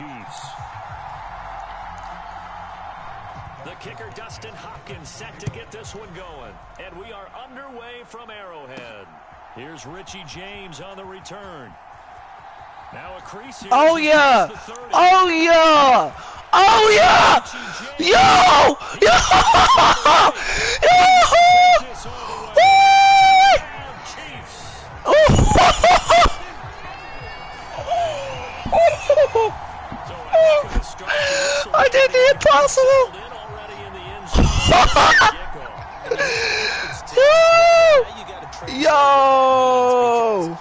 Chiefs. The kicker, Dustin Hopkins, set to get this one going. And we are underway from Arrowhead. Here's Richie James on the return. Now a crease here. Oh, yeah. Oh, yeah. Oh, yeah. Yo. Yo. I did the impossible. Yo!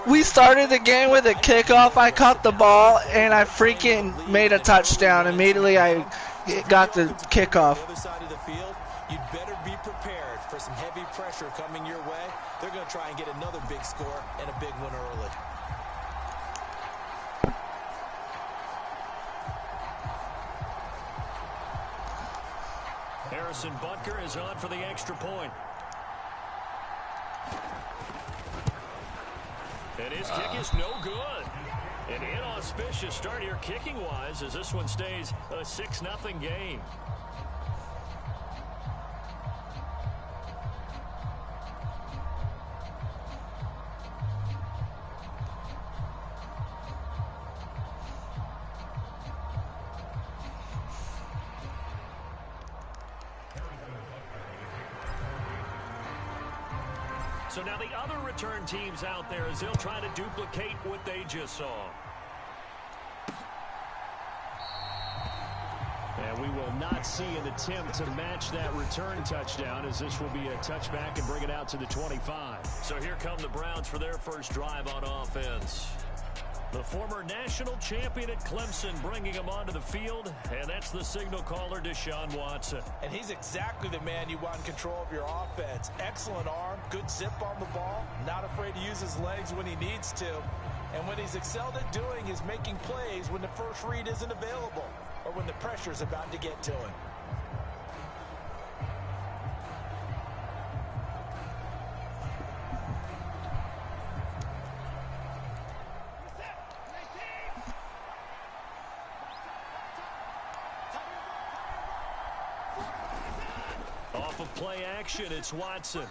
We started the game with a kickoff. I caught the ball and I freaking made a touchdown. Immediately I got the kickoff. You'd better be prepared for some heavy pressure coming your way. They're going to try and get another big score and a big one early. Harrison Butker is on for the extra point. And his kick is no good. An inauspicious start here kicking-wise as this one stays a 6-0 game. So now the other return teams out there as they'll try to duplicate what they just saw. And we will not see an attempt to match that return touchdown as this will be a touchback and bring it out to the 25. So here come the Browns for their first drive on offense. The former national champion at Clemson bringing him onto the field, and that's the signal caller, Deshaun Watson. And he's exactly the man you want in control of your offense. Excellent arm, good zip on the ball, not afraid to use his legs when he needs to. And what he's excelled at doing is making plays when the first read isn't available or when the pressure's about to get to him. Off of play action, it's Watson.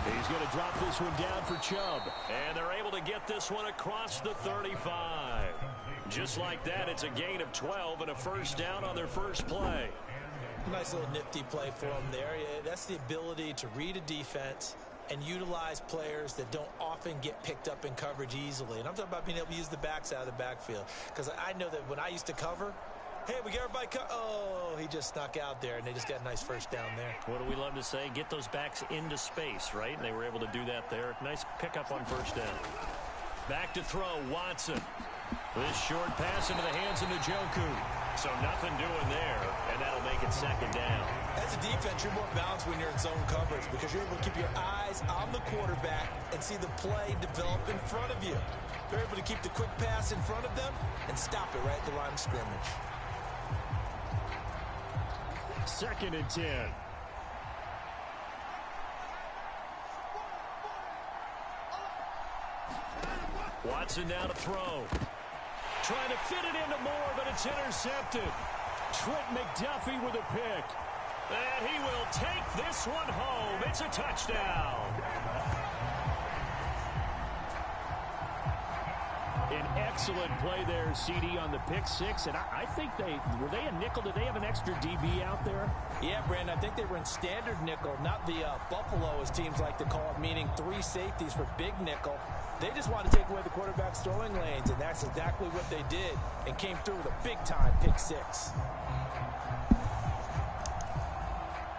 He's going to drop this one down for Chubb. And they're able to get this one across the 35. Just like that, it's a gain of 12 and a first down on their first play. Nice little nifty play for him there. That's the ability to read a defense and utilize players that don't often get picked up in coverage easily. And I'm talking about being able to use the backs out of the backfield. Because I know that when I used to cover, hey, we get everybody oh, he just snuck out there, and they just got a nice first down there. What do we love to say? Get those backs into space, right? And they were able to do that there. Nice pickup on first down. Back to throw, Watson. This short pass into the hands of Njoku. So nothing doing there, and that'll make it second down. As a defense, you're more balanced when you're in zone coverage because you're able to keep your eyes on the quarterback and see the play develop in front of you. They're able to keep the quick pass in front of them and stop it right at the line of scrimmage. 2nd and 10. Watson now to throw. Trying to fit it into Moore, but it's intercepted. Trent McDuffie with a pick. And he will take this one home. It's a touchdown. An excellent play there, CD, on the pick six. And I think were they a nickel? Did they have an extra DB out there? Yeah, Brandon, I think they were in standard nickel, not the Buffalo, as teams like to call it, meaning 3 safeties for big nickel. They just wanted to take away the quarterback's throwing lanes, and that's exactly what they did and came through with a big-time pick six.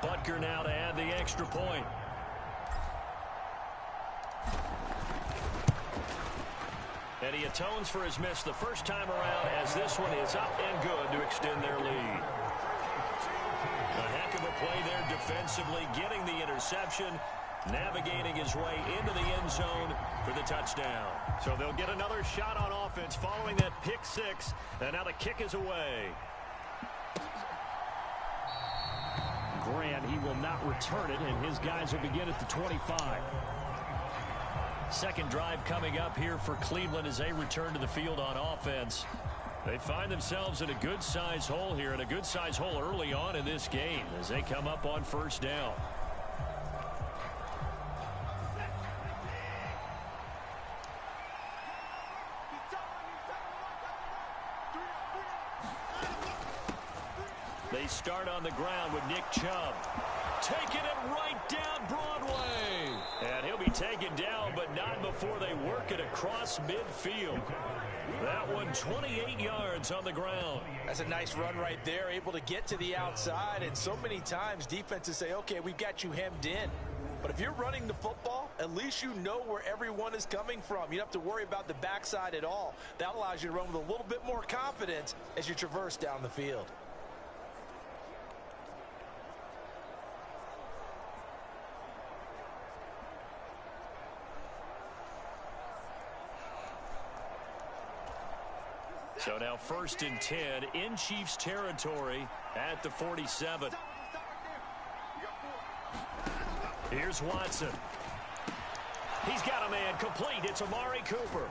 Butker now to add the extra point. And he atones for his miss the first time around as this one is up and good to extend their lead. A heck of a play there defensively, getting the interception, navigating his way into the end zone for the touchdown. So they'll get another shot on offense following that pick six, and now the kick is away. Grant, he will not return it, and his guys will begin at the 25. Second drive coming up here for Cleveland as they return to the field on offense. They find themselves in a good-sized hole here, and a good-sized hole early on in this game as they come up on first down. They start on the ground with Nick Chubb. Taking it right down Broadway. And he'll be taken down, but not before they work it across midfield. That one 28 yards on the ground. That's a nice run right there, able to get to the outside. And so many times defenses say, okay, we've got you hemmed in. But if you're running the football, at least you know where everyone is coming from. You don't have to worry about the backside at all. That allows you to run with a little bit more confidence as you traverse down the field. So now 1st and 10 in Chiefs territory at the 47. Here's Watson. He's got a man complete. It's Amari Cooper.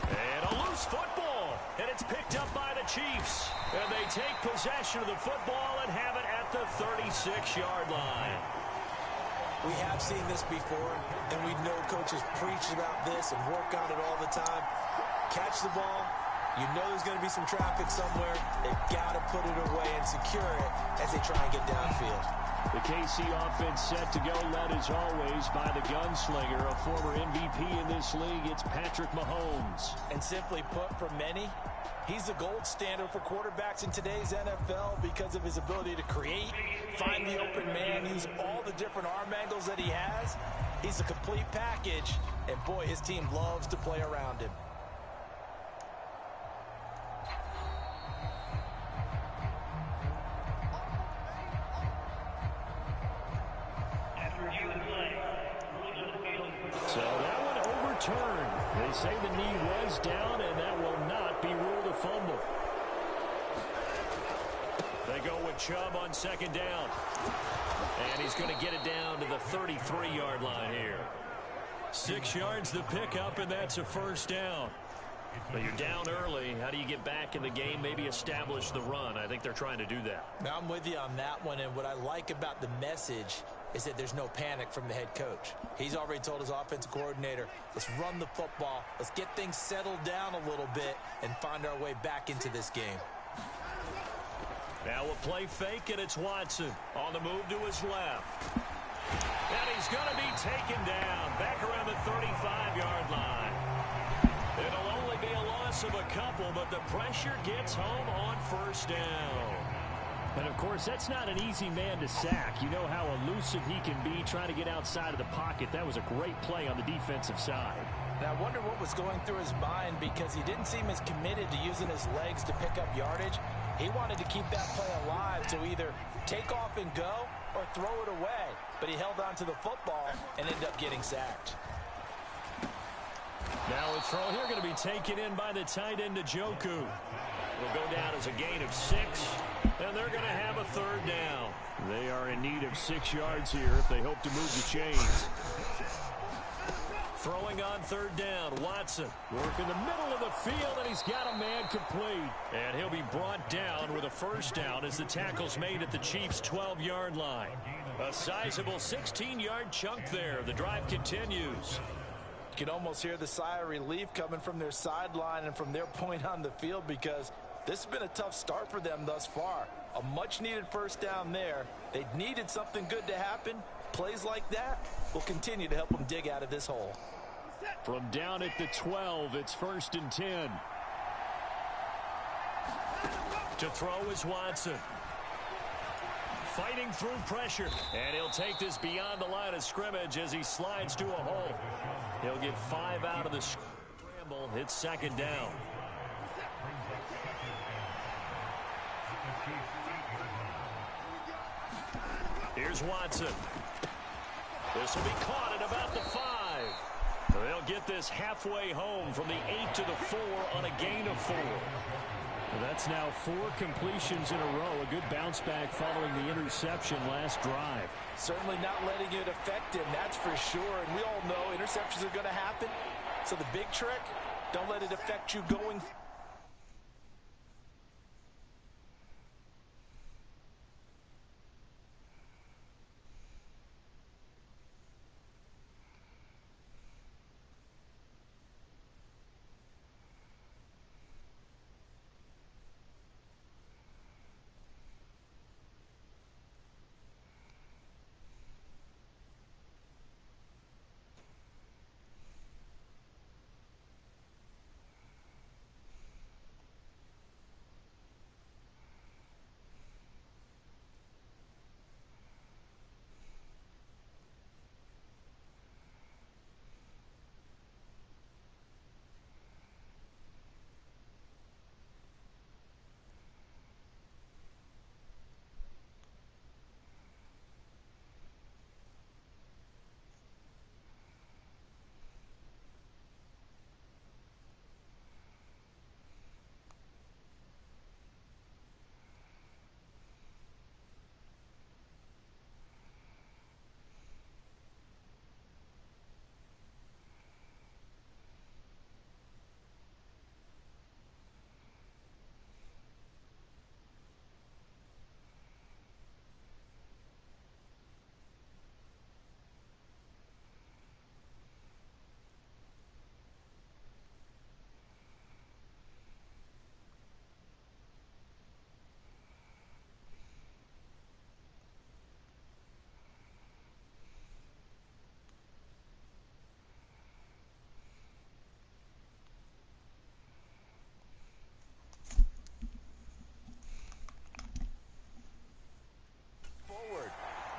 And a loose football. And it's picked up by the Chiefs. And they take possession of the football and have it at the 36-yard line. We have seen this before, and we know coaches preach about this and work on it all the time. Catch the ball. You know there's going to be some traffic somewhere. They've got to put it away and secure it as they try and get downfield. The KC offense set to go, led as always by the gunslinger, a former MVP in this league. It's Patrick Mahomes. And simply put, for many, he's the gold standard for quarterbacks in today's NFL because of his ability to create, find the open man, use all the different arm angles that he has. He's a complete package, and boy, his team loves to play around him. So that one overturned. They say the knee was down, and that will not be ruled a fumble. They go with Chubb on 2nd down. And he's going to get it down to the 33-yard line here. 6 yards the pickup, and that's a 1st down. But you're down early. How do you get back in the game, maybe establish the run? I think they're trying to do that. Now, I'm with you on that one, and what I like about the message is that there's no panic from the head coach. He's already told his offensive coordinator, let's run the football, let's get things settled down a little bit and find our way back into this game. Now a play fake, and it's Watson on the move to his left. And he's going to be taken down back around the 35-yard line. It'll only be a loss of a couple, but the pressure gets home on 1st down. And, of course, that's not an easy man to sack. You know how elusive he can be trying to get outside of the pocket. That was a great play on the defensive side. Now, I wonder what was going through his mind because he didn't seem as committed to using his legs to pick up yardage. He wanted to keep that play alive to either take off and go or throw it away. But he held on to the football and ended up getting sacked. Now a throw here going to be taken in by the tight end Njoku. Will go down as a gain of 6, and they're going to have a 3rd down. They are in need of 6 yards here if they hope to move the chains. Throwing on 3rd down, Watson. Work in the middle of the field, and he's got a man complete. And he'll be brought down with a 1st down as the tackle's made at the Chiefs' 12-yard line. A sizable 16-yard chunk there. The drive continues. You can almost hear the sigh of relief coming from their sideline and from their point on the field because this has been a tough start for them thus far. A much-needed 1st down there. They needed something good to happen. Plays like that will continue to help them dig out of this hole. From down at the 12, it's 1st and 10. To throw is Watson. Fighting through pressure. And he'll take this beyond the line of scrimmage as he slides to a hole. He'll get 5 out of the scramble. It's 2nd down. Here's Watson. This will be caught at about the 5. They'll get this halfway home from the 8 to the 4 on a gain of 4. Well, that's now 4 completions in a row. A good bounce back following the interception last drive. Certainly not letting it affect him, that's for sure. And we all know interceptions are going to happen. So the big trick, don't let it affect you going.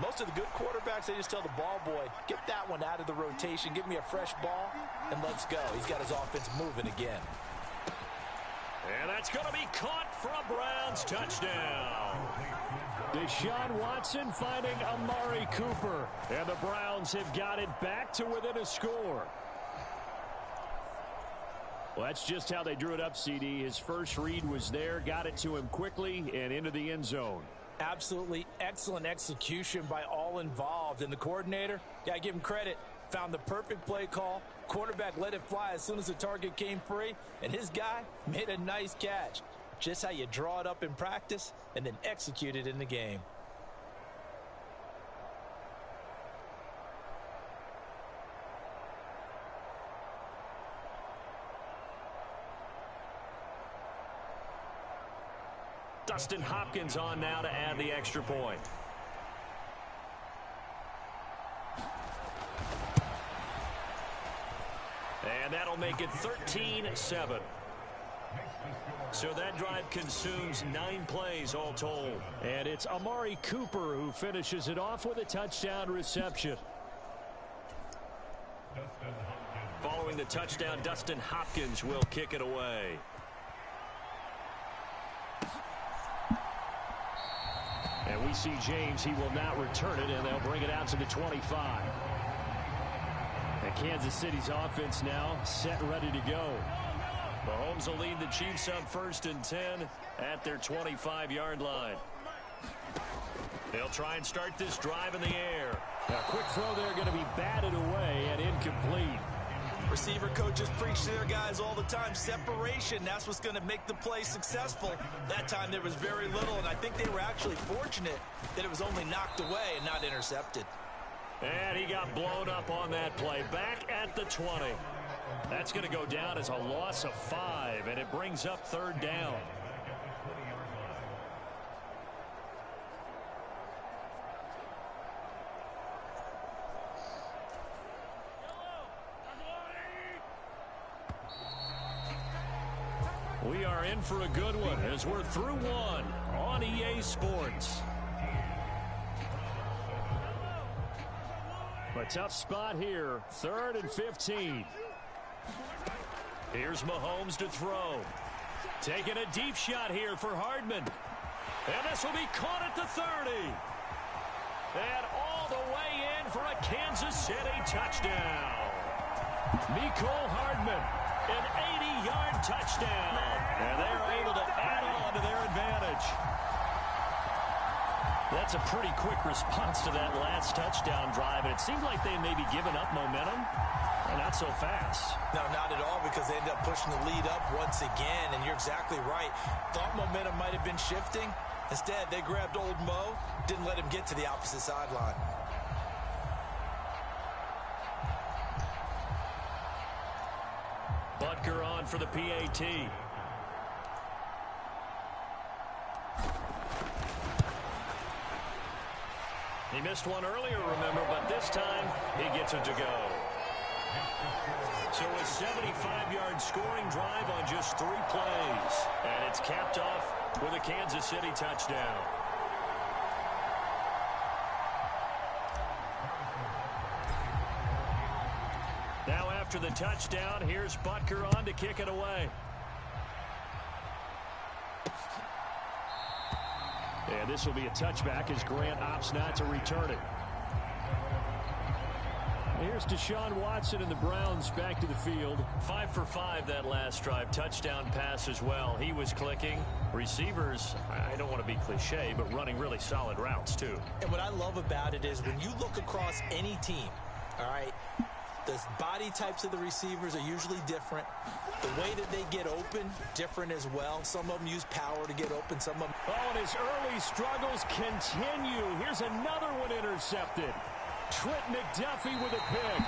Most of the good quarterbacks, they just tell the ball boy, get that one out of the rotation, give me a fresh ball, and let's go. He's got his offense moving again. And that's going to be caught for a Browns touchdown. Deshaun Watson finding Amari Cooper. And the Browns have got it back to within a score. Well, that's just how they drew it up, CD. His first read was there, got it to him quickly, and into the end zone. Absolutely excellent execution by all involved. And the coordinator, got to give him credit, found the perfect play call. Quarterback let it fly as soon as the target came free. And his guy made a nice catch. Just how you draw it up in practice and then execute it in the game. Dustin Hopkins on now to add the extra point. And that'll make it 13-7. So that drive consumes 9 plays all told. And it's Amari Cooper who finishes it off with a touchdown reception. Following the touchdown, Dustin Hopkins will kick it away. And we see James, he will not return it, and they'll bring it out to the 25. And Kansas City's offense now set and ready to go. Mahomes will lead the Chiefs up 1st and 10 at their 25-yard line. They'll try and start this drive in the air. A quick throw there going to be batted away and incomplete. Receiver coaches preach to their guys all the time. Separation, that's what's going to make the play successful. That time there was very little, and I think they were actually fortunate that it was only knocked away and not intercepted. And he got blown up on that play. Back at the 20. That's going to go down as a loss of 5, and it brings up 3rd down. We are in for a good one as we're through 1 on EA Sports. A tough spot here, 3rd and 15. Here's Mahomes to throw. Taking a deep shot here for Hardman. And this will be caught at the 30. And all the way in for a Kansas City touchdown. Mecole Hardman An 80-yard touchdown. And they are able to add on to their advantage. That's a pretty quick response to that last touchdown drive. And it seemed like they may be giving up momentum. Not so fast. No, not at all, because they ended up pushing the lead up once again. And you're exactly right. Thought momentum might have been shifting. Instead, they grabbed old Mo, didn't let him get to the opposite sideline. Butker on for the PAT. He missed one earlier, remember, but this time he gets it to go. So a 75-yard scoring drive on just 3 plays. And it's capped off with a Kansas City touchdown. Now after the touchdown, here's Butker on to kick it away. And this will be a touchback as Grant opts not to return it. Here's Deshaun Watson and the Browns back to the field. 5 for 5 that last drive. Touchdown pass as well. He was clicking. Receivers, I don't want to be cliche, but running really solid routes too. And what I love about it is when you look across any team, all right, the body types of the receivers are usually different. The way that they get open, different as well. Some of them use power to get open. Some of them... Oh, and his early struggles continue. Here's another one intercepted. Trent McDuffie with a pick.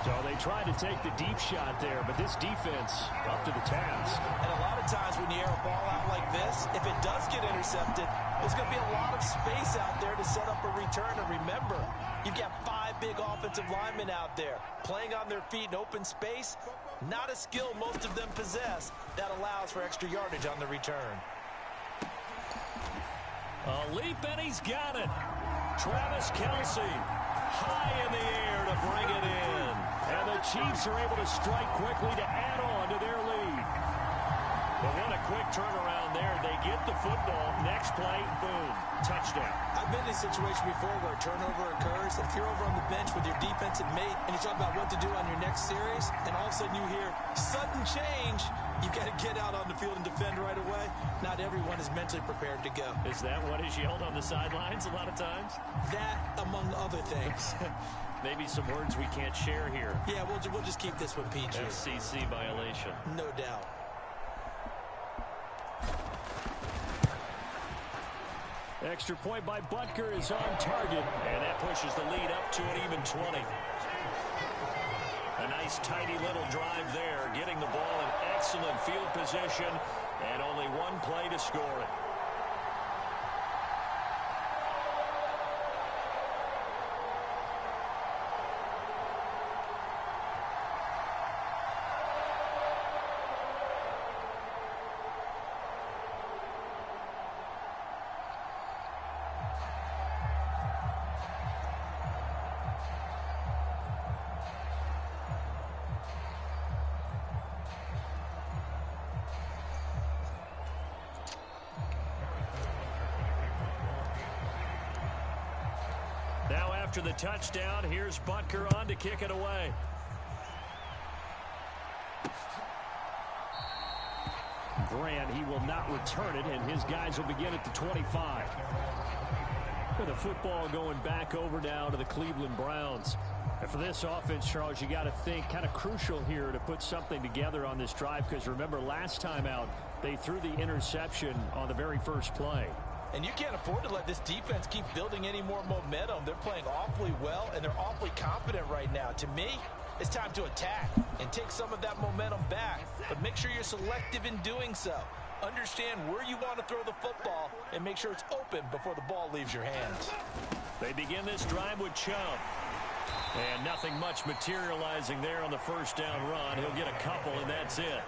So they tried to take the deep shot there, but this defense up to the task. And a lot of times when you air a ball out like this, if it does get intercepted, there's going to be a lot of space out there to set up a return. And remember, you've got 5 big offensive linemen out there playing on their feet in open space. Not a skill most of them possess that allows for extra yardage on the return. A leap, and he's got it. Travis Kelce, high in the air to bring it in. And the Chiefs are able to strike quickly to add on to their lead. But what a quick turnaround there. They get the football. Next play, boom, touchdown. I've been in a situation before where a turnover occurs. If you're over on the bench with your defensive mate and you talk about what to do on your next series, and all of a sudden you hear sudden change, you've got to get out on the field and defend right away. Not everyone is mentally prepared to go. Is that what is yelled on the sidelines a lot of times? That, among other things. Maybe some words we can't share here. Yeah, we'll just keep this one PG. FCC violation. No doubt. Extra point by Butker is on target. And that pushes the lead up to an even 20. A nice tidy little drive there, getting the ball in excellent field position, and only one play to score it. Now after the touchdown, here's Butker on to kick it away. Grant, he will not return it, and his guys will begin at the 25. With the football going back over now to the Cleveland Browns. And for this offense, Charles, you got to think kind of crucial here to put something together on this drive, because remember last time out, they threw the interception on the very first play. And you can't afford to let this defense keep building any more momentum. They're playing awfully well, and they're awfully confident right now. To me, it's time to attack and take some of that momentum back. But make sure you're selective in doing so. Understand where you want to throw the football and make sure it's open before the ball leaves your hands. They begin this drive with Chubb. And nothing much materializing there on the first down run. He'll get a couple, and that's it.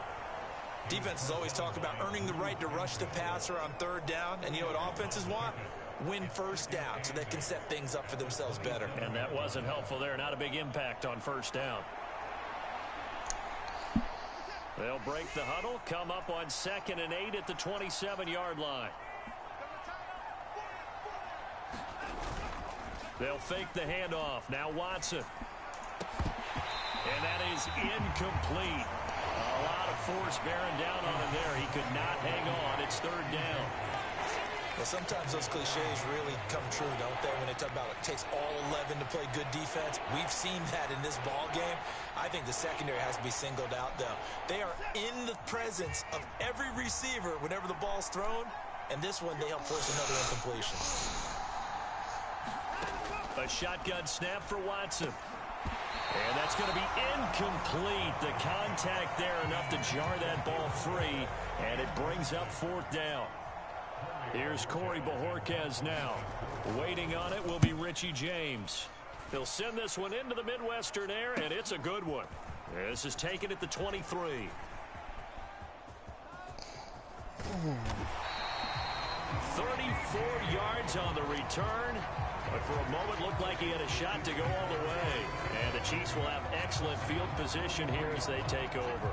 Defenses always talk about earning the right to rush the passer on third down. And you know what offenses want? Win first down so they can set things up for themselves better. And that wasn't helpful there. Not a big impact on first down. They'll break the huddle, come up on 2nd and 8 at the 27-yard line. They'll fake the handoff. Now Watson. And that is incomplete. A lot of force bearing down on him there. He could not hang on. It's third down. Well, sometimes those cliches really come true, don't they? When they talk about it takes all 11 to play good defense. We've seen that in this ball game. I think the secondary has to be singled out, though. They are in the presence of every receiver whenever the ball's thrown. And this one, they help force another incompletion. A shotgun snap for Watson. And that's going to be incomplete. The contact there enough to jar that ball free. And it brings up fourth down. Here's Corey Bojorquez now. Waiting on it will be Richie James. He'll send this one into the Midwestern air, and it's a good one. This is taken at the 23. 34 yards on the return. But for a moment, looked like he had a shot to go all the way. And the Chiefs will have excellent field position here as they take over.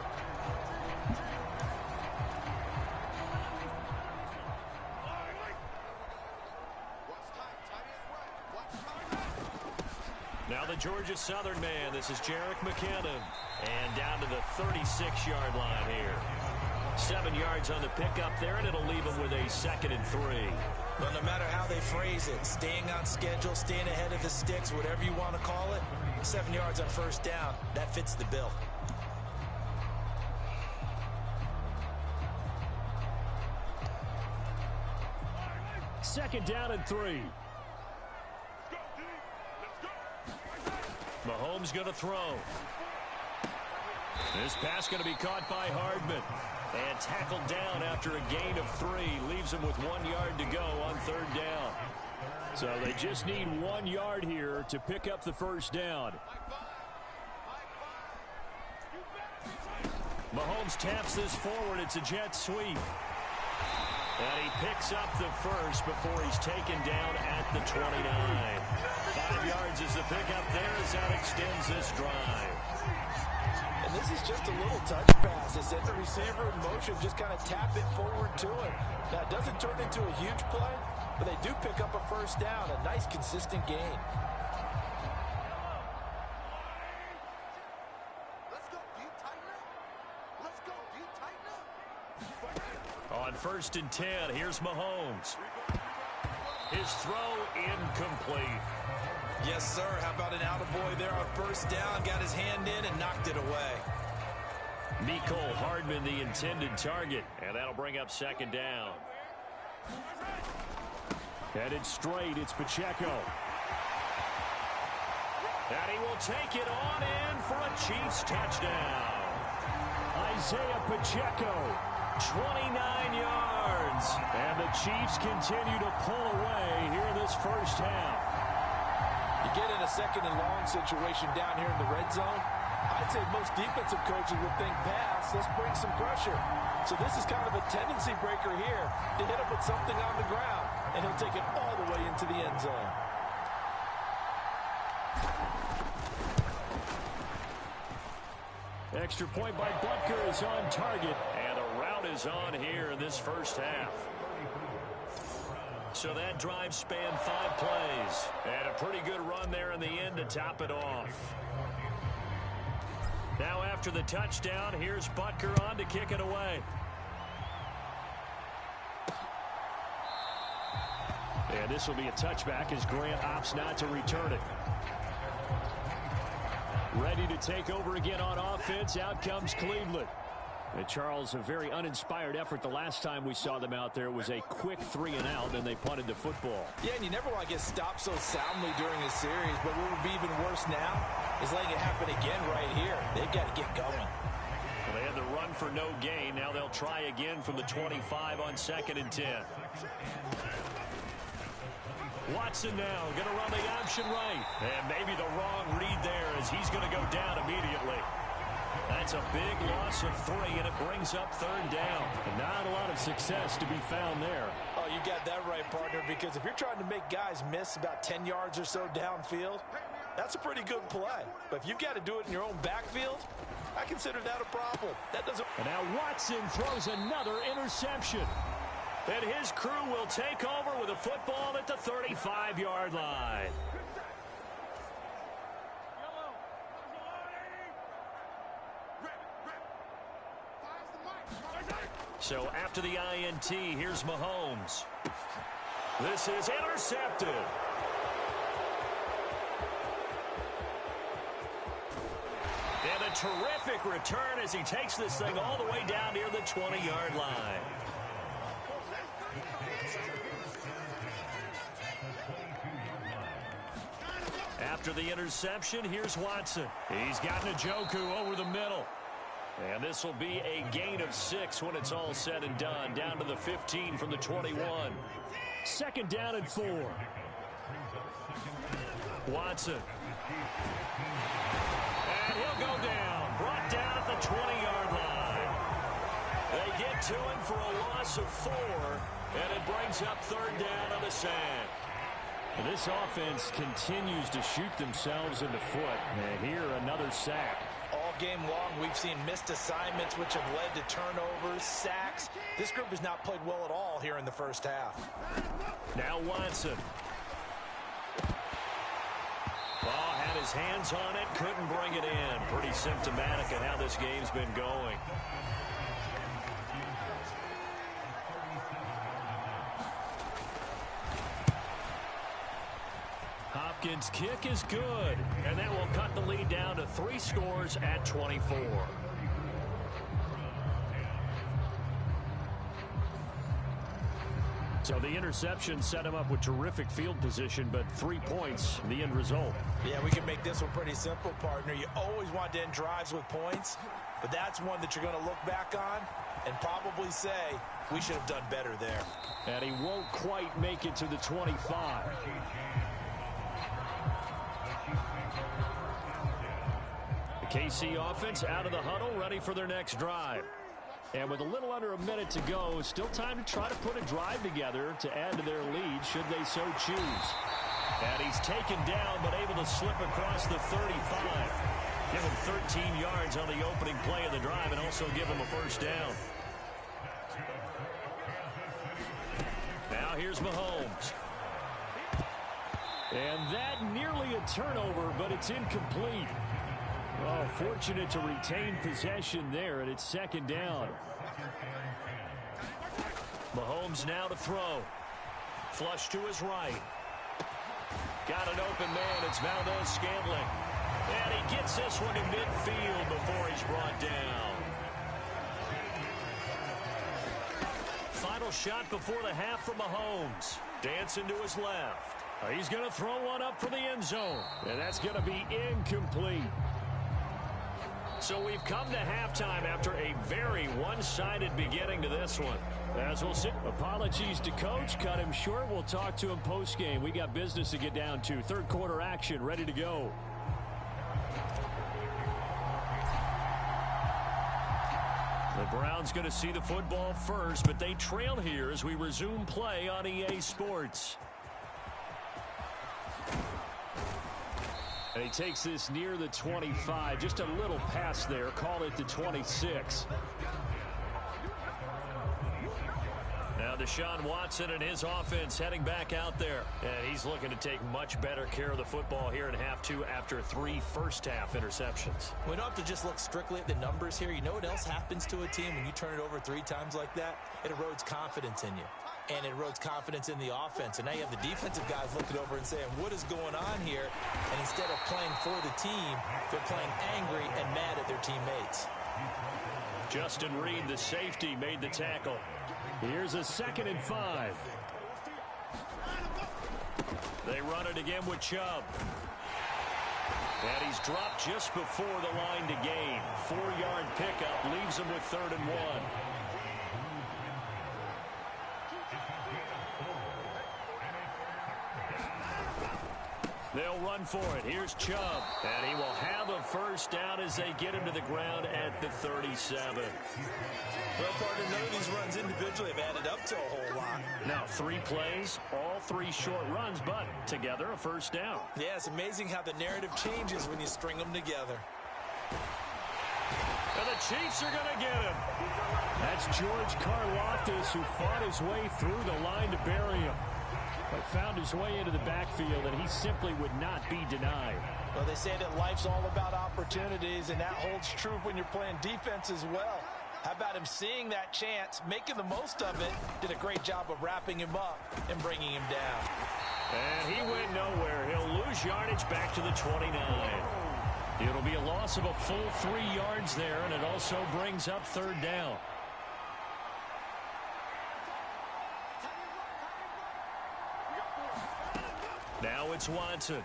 Now the Georgia Southern man. This is Jerick McKinnon. And down to the 36-yard line here. 7 yards on the pickup there, and it'll leave him with a 2nd and 3. But no matter how they phrase it, staying on schedule, staying ahead of the sticks, whatever you want to call it, 7 yards on first down, that fits the bill. Second down and 3. Mahomes going to throw. This pass going to be caught by Hardman. And tackled down after a gain of 3. Leaves him with 1 yard to go on third down. So they just need 1 yard here to pick up the first down. Mahomes taps this forward. It's a jet sweep. And he picks up the first before he's taken down at the 29. 5 yards is the pickup there as that extends this drive. And this is just a little touch pass. They send the receiver in motion, just kind of tap it forward to him. Now, it doesn't turn into a huge play, but they do pick up a first down, a nice, consistent gain. On 1st and 10, here's Mahomes. His throw incomplete. Yes, sir. How about an attaboy there on first down? Got his hand in and knocked it away. Mecole Hardman, the intended target. And that'll bring up 2nd down. Headed straight, it's Pacheco. And he will take it on in for a Chiefs touchdown. Isaiah Pacheco. 29 yards. And the Chiefs continue to pull away here in this first half. You get in a 2nd and long situation down here in the red zone, I'd say most defensive coaches would think pass, let's bring some pressure. So this is kind of a tendency breaker here to hit him with something on the ground, and he'll take it all the way into the end zone. Extra point by Butker is on target. And a route is on here in this first half. So that drive spanned 5 plays. And a pretty good run there in the end to top it off. Now after the touchdown, here's Butker on to kick it away. And this will be a touchback as Grant opts not to return it. Ready to take over again on offense. Out comes Cleveland. And Charles, a very uninspired effort the last time we saw them out there. It was a quick 3 and out, and they punted the football. Yeah, and you never want to get stopped so soundly during a series, but what would be even worse now is letting it happen again right here. They've got to get going. Well, they had the run for no gain. Now they'll try again from the 25 on 2nd and 10. Watson now going to run the option right. And maybe the wrong read there as he's going to go down immediately. That's a big loss of 3, and it brings up 3rd down. Not a lot of success to be found there. Oh, you got that right, partner, because if you're trying to make guys miss about 10 yards or so downfield, that's a pretty good play. But if you've got to do it in your own backfield, I consider that a problem. That doesn't. And now Watson throws another interception. And his crew will take over with a football at the 35-yard line. So after the INT, here's Mahomes. This is intercepted. And a terrific return as he takes this thing all the way down near the 20-yard line. After the interception, here's Watson. He's got Njoku over the middle. And this will be a gain of 6 when it's all said and done. Down to the 15 from the 21. 2nd down and 4. Watson. And he'll go down. Brought down at the 20-yard line. They get to him for a loss of 4. And it brings up 3rd down on the sack. This offense continues to shoot themselves in the foot. And here, another sack. All game long, we've seen missed assignments, which have led to turnovers, sacks. This group has not played well at all here in the first half. Now Watson. Ball had his hands on it, couldn't bring it in. Pretty symptomatic of how this game's been going. Hopkins' kick is good, and that will cut the lead down to 3 scores at 24. So the interception set him up with terrific field position, but 3 points, the end result. Yeah, we can make this one pretty simple, partner. You always want to end drives with points, but that's one that you're going to look back on and probably say, we should have done better there. And he won't quite make it to the 25. KC offense out of the huddle, ready for their next drive. And with a little under a minute to go, still time to try to put a drive together to add to their lead should they so choose. And he's taken down but able to slip across the 35. Give him 13 yards on the opening play of the drive and also give him a 1st down. Now here's Mahomes. And that nearly a turnover, but it's incomplete. Oh, fortunate to retain possession there, and it's 2nd down. Mahomes now to throw. Flush to his right. Got an open man. It's Valdez-Scantling. And he gets this one to midfield before he's brought down. Final shot before the half from Mahomes. Dancing to his left. He's going to throw one up for the end zone. And that's going to be incomplete. So we've come to halftime after a very one-sided beginning to this one. As we'll see. Apologies to Coach. Cut him short. We'll talk to him post-game. We got business to get down to. 3rd quarter action ready to go. The Browns going to see the football first, but they trail here as we resume play on EA Sports. And he takes this near the 25. Just a little pass there. Call it the 26. Now Deshaun Watson and his offense heading back out there. And he's looking to take much better care of the football here in half 2 after 3 first-half interceptions. We don't have to just look strictly at the numbers here. You know what else happens to a team when you turn it over 3 times like that? It erodes confidence in you. And it erodes confidence in the offense. And now you have the defensive guys looking over and saying, what is going on here? And instead of playing for the team, they're playing angry and mad at their teammates. Justin Reed, the safety, made the tackle. Here's a 2nd and 5. They run it again with Chubb. And he's dropped just before the line to gain. 4-yard pickup leaves him with 3rd and 1. They'll run for it. Here's Chubb. And he will have a 1st down as they get him to the ground at the 37. Well, partner, none of these runs individually have added up to a whole lot. Now 3 plays, all 3 short runs, but together a 1st down. Yeah, it's amazing how the narrative changes when you string them together. And the Chiefs are going to get him. That's George Karlaftis, who fought his way through the line to bury him. But found his way into the backfield, and he simply would not be denied. Well, they say that life's all about opportunities, and that holds true when you're playing defense as well. How about him seeing that chance, making the most of it, did a great job of wrapping him up and bringing him down. And he went nowhere. He'll lose yardage back to the 29. It'll be a loss of a full 3 yards there, and it also brings up third down. Now it's Watson.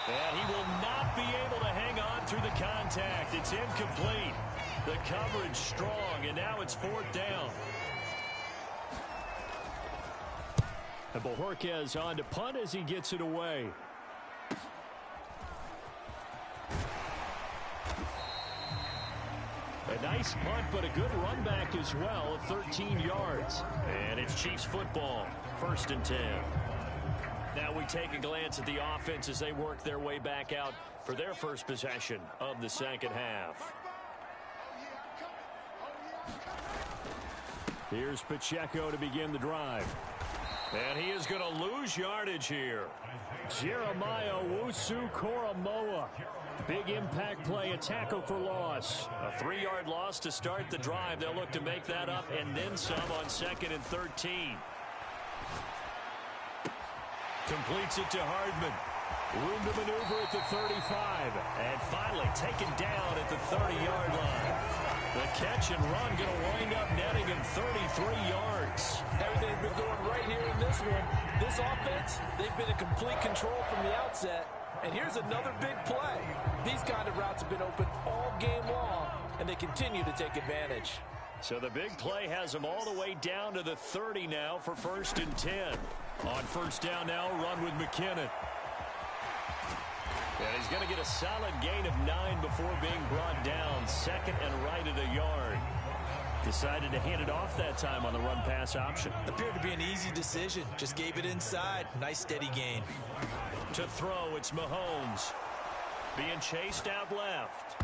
And he will not be able to hang on through the contact. It's incomplete. The coverage strong, and now it's fourth down. And Bojorquez on to punt as he gets it away. A nice punt, but a good run back as well of 13 yards. And it's Chiefs football, 1st and 10. Now we take a glance at the offense as they work their way back out for their first possession of the second half. Here's Pacheco to begin the drive. And he is going to lose yardage here. Jeremiah Owusu-Koramoah. Big impact play, a tackle for loss. A 3-yard loss to start the drive. They'll look to make that up and then some on 2nd and 13. Completes it to Hardman. Room to maneuver at the 35. And finally taken down at the 30-yard line. The catch and run going to wind up netting him 33 yards. Everything's been going right here in this one. This offense, they've been in complete control from the outset. And here's another big play. These kind of routes have been open all game long, and they continue to take advantage. So the big play has them all the way down to the 30 now for 1st and 10. On 1st down now, run with McKinnon. And he's going to get a solid gain of 9 before being brought down. 2nd and right at a yard. Decided to hand it off that time on the run-pass option. Appeared to be an easy decision. Just gave it inside. Nice steady gain. To throw, it's Mahomes. Being chased out left.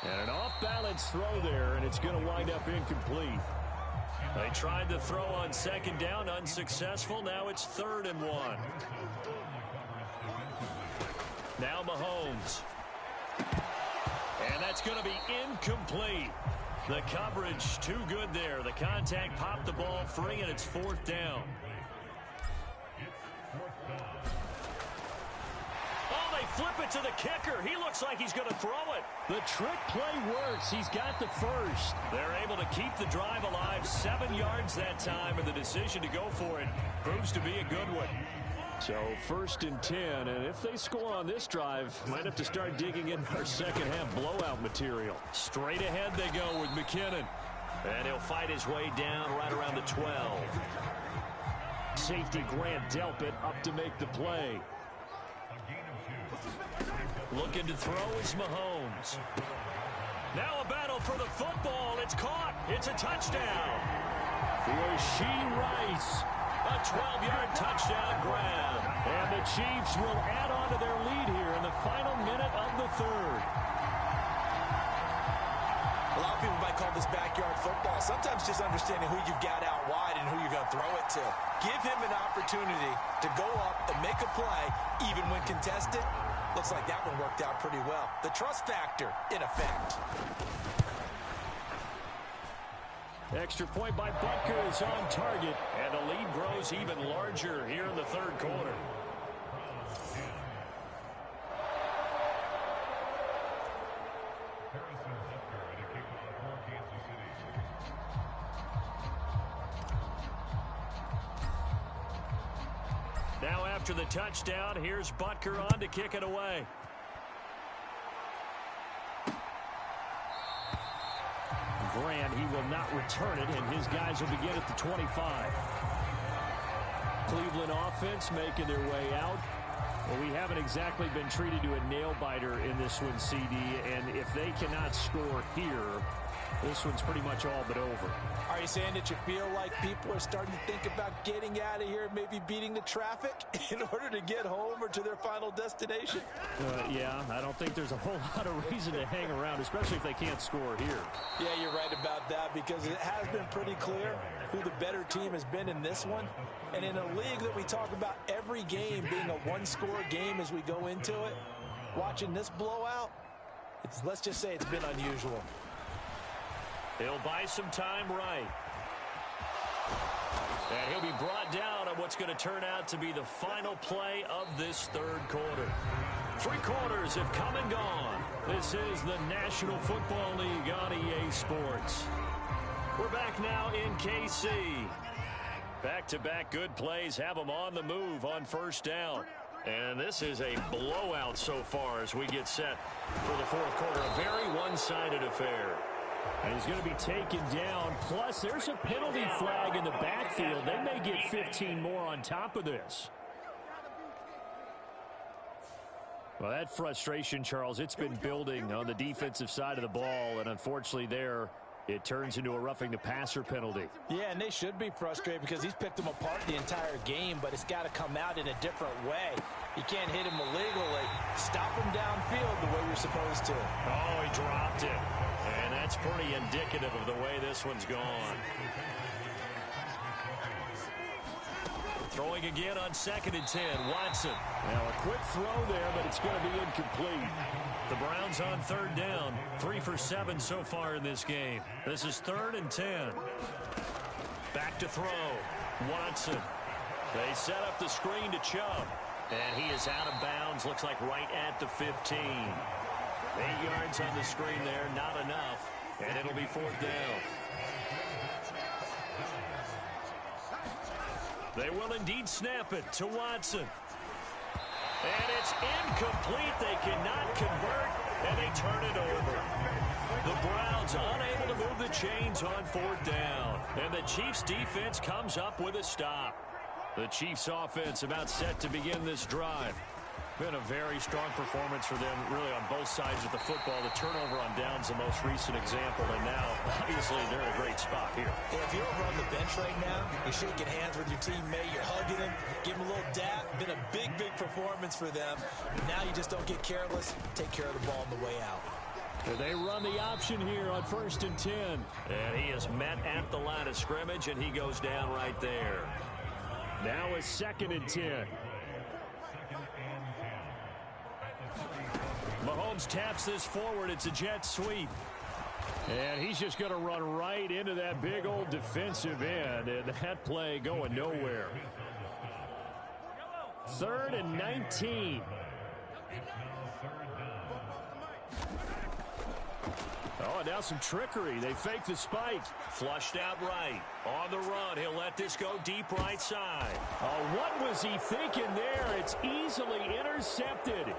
And an off-balance throw there, and it's going to wind up incomplete. They tried to throw on 2nd down, unsuccessful. Now it's 3rd and 1. Now Mahomes. And that's going to be incomplete. The coverage too good there. The contact popped the ball free, and it's 4th down. Oh, they flip it to the kicker. He looks like he's going to throw it. The trick play works. He's got the first. They're able to keep the drive alive. 7 yards that time, and the decision to go for it proves to be a good one. So 1st and 10, and if they score on this drive, might have to start digging in our second half blowout material. Straight ahead they go with McKinnon. And he'll fight his way down right around the 12. Safety Grant Delpit up to make the play. Looking to throw is Mahomes. Now a battle for the football. It's caught. It's a touchdown. Rashee Rice. A 12-yard touchdown grab. And the Chiefs will add on to their lead here in the final minute of the 3rd. A lot of people might call this backyard football. Sometimes just understanding who you've got out wide and who you're going to throw it to. Give him an opportunity to go up and make a play, even when contested. Looks like that one worked out pretty well. The trust factor in effect. Extra point by Butker is on target. And the lead grows even larger here in the 3rd quarter. Now after the touchdown, here's Butker on to kick it away. Grant, he will not return it, and his guys will begin at the 25. Cleveland offense making their way out. Well, we haven't exactly been treated to a nail-biter in this one, CD, and if they cannot score here, this one's pretty much all but over. Are you saying that you feel like people are starting to think about getting out of here, maybe beating the traffic in order to get home or to their final destination? Yeah, I don't think there's a whole lot of reason to hang around, especially if they can't score here. Yeah, you're right about that, because it has been pretty clear who the better team has been in this one. And in a league that we talk about every game being a one-score game as we go into it, watching this blowout, let's just say it's been unusual. He'll buy some time right. And he'll be brought down on what's going to turn out to be the final play of this third quarter. 3 quarters have come and gone. This is the National Football League on EA Sports. We're back now in KC. Back-to-back good plays have them on the move on first down. And this is a blowout so far as we get set for the fourth quarter. A very one-sided affair. And he's going to be taken down. Plus, there's a penalty flag in the backfield. They may get 15 more on top of this. Well, that frustration, Charles, it's been building on the defensive side of the ball. And unfortunately there, it turns into a roughing the passer penalty. Yeah, and they should be frustrated because he's picked them apart the entire game, but it's got to come out in a different way. You can't hit him illegally. Stop him downfield the way you're supposed to. Oh, he dropped it. And that's pretty indicative of the way this one's gone. Throwing again on 2nd and 10. Watson. Now a quick throw there, but it's going to be incomplete. The Browns on 3rd down. 3 for 7 so far in this game. This is 3rd and 10. Back to throw. Watson. They set up the screen to Chubb. And he is out of bounds. Looks like right at the 15. 8 yards on the screen there. Not enough. And it'll be 4th down. They will indeed snap it to Watson. And it's incomplete. They cannot convert, and they turn it over. The Browns unable to move the chains on 4th down. And the Chiefs' defense comes up with a stop. The Chiefs' offense about set to begin this drive. Been a very strong performance for them, really, on both sides of the football. The turnover on downs, the most recent example, and now, obviously, they're in a great spot here. Yeah, if you're over on the bench right now, you're shaking hands with your teammate, you're hugging him, give him a little dap. Been a big, big performance for them. Now you just don't get careless. Take care of the ball on the way out. And they run the option here on 1st and 10. And he is met at the line of scrimmage, and he goes down right there. Now it's 2nd and 10. Mahomes taps this forward. It's a jet sweep. And he's just going to run right into that big old defensive end. And that play going nowhere. 3rd and 19. Oh, now some trickery. They fake the spike. Flushed out right. On the run. He'll let this go deep right side. Oh, what was he thinking there? It's easily intercepted.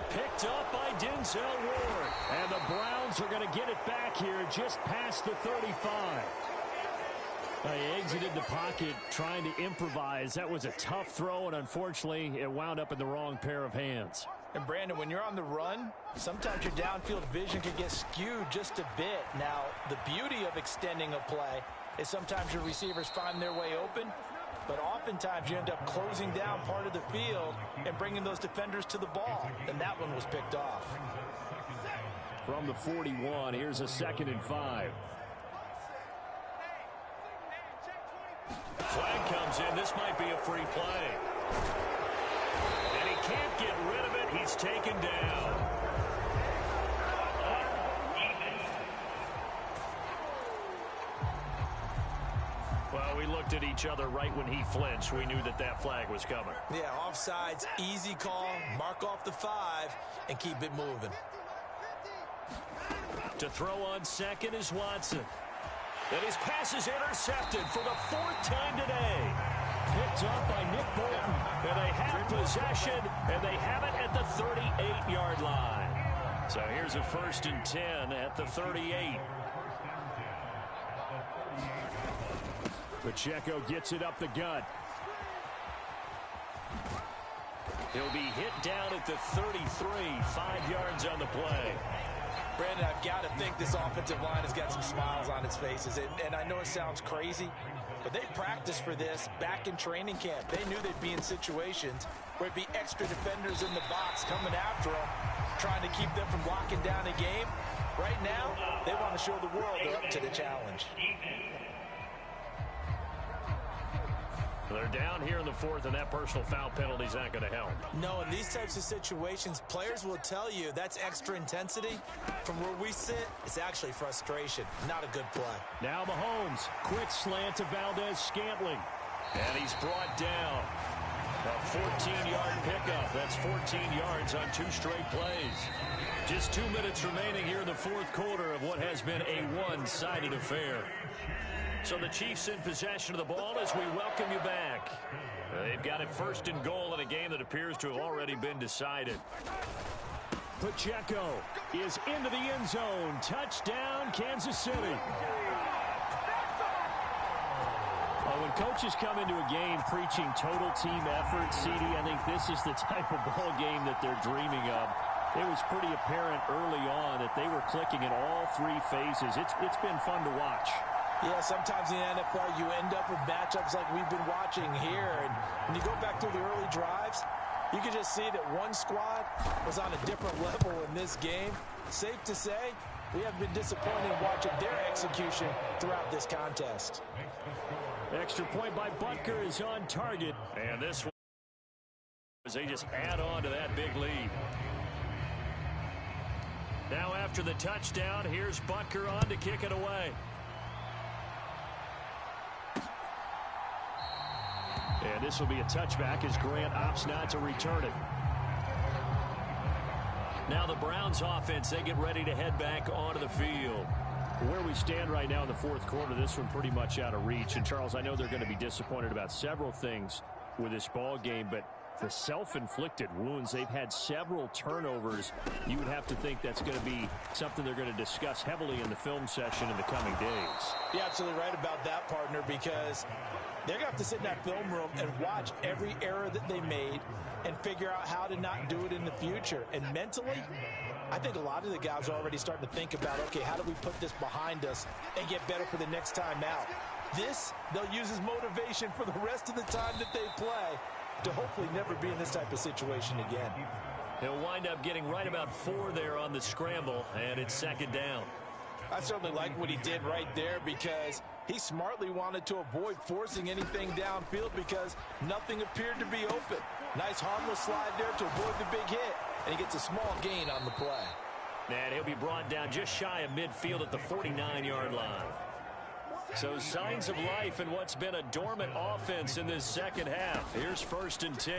Picked up by Denzel Ward. And the Browns are going to get it back here just past the 35. He exited the pocket trying to improvise. That was a tough throw, and unfortunately, it wound up in the wrong pair of hands. And, Brandon, when you're on the run, sometimes your downfield vision can get skewed just a bit. Now, the beauty of extending a play is sometimes your receivers find their way open, but oftentimes you end up closing down part of the field and bringing those defenders to the ball. And that one was picked off. From the 41, here's a 2nd and 5. Flag comes in. This might be a free play. And he can't get rid of it. He's taken down. Well, we looked at each other right when he flinched. We knew that that flag was coming. Yeah, offsides, easy call. Mark off the 5 and keep it moving. To throw on 2nd is Watson. And his pass is intercepted for the 4th time today. Picked up by Nick Bolton. And they have possession, and they have it at the 38-yard line. So here's a 1st and 10 at the 38. Pacheco gets it up the gut. He'll be hit down at the 33, 5 yards on the play. Brandon, I've got to think this offensive line has got some smiles on its faces. And I know it sounds crazy, but they practiced for this back in training camp. They knew they'd be in situations where it'd be extra defenders in the box coming after them, trying to keep them from locking down a game. Right now, they want to show the world they're up to the challenge. They're down here in the fourth, and that personal foul penalty is not going to help. No, in these types of situations, players will tell you that's extra intensity. From where we sit, it's actually frustration. Not a good play. Now Mahomes. Quick slant to Valdez-Scantling. And he's brought down. A 14-yard pickup. That's 14 yards on 2 straight plays. Just 2 minutes remaining here in the fourth quarter of what has been a one-sided affair. So the Chiefs in possession of the ball as we welcome you back. They've got it first and goal in a game that appears to have already been decided. Pacheco is into the end zone. Touchdown, Kansas City. When coaches come into a game preaching total team effort, CD, I think this is the type of ball game that they're dreaming of. It was pretty apparent early on that they were clicking in all 3 phases. It's been fun to watch. Yeah, sometimes in the NFL you end up with matchups like we've been watching here. And when you go back through the early drives, you can just see that one squad was on a different level in this game. Safe to say, we have been disappointed watching their execution throughout this contest. Extra point by Butker is on target. And this one, as they just add on to that big lead. Now after the touchdown, here's Butker on to kick it away. And this will be a touchback as Grant opts not to return it. Now the Browns offense, they get ready to head back onto the field. Where we stand right now in the fourth quarter, this one pretty much out of reach. And, Charles, I know they're going to be disappointed about several things with this ball game, but the self-inflicted wounds, they've had several turnovers. You would have to think that's going to be something they're going to discuss heavily in the film session in the coming days. You're absolutely right about that, partner, because they're going to have to sit in that film room and watch every error that they made and figure out how to not do it in the future. And mentally, I think a lot of the guys are already starting to think about, okay, how do we put this behind us and get better for the next time out? This, they'll use as motivation for the rest of the time that they play to hopefully never be in this type of situation again. He'll wind up getting right about 4 there on the scramble, and it's second down. I certainly like what he did right there because he smartly wanted to avoid forcing anything downfield because nothing appeared to be open. Nice harmless slide there to avoid the big hit, and he gets a small gain on the play. And he'll be brought down just shy of midfield at the 49-yard line. So signs of life in what's been a dormant offense in this second half. Here's 1st and 10.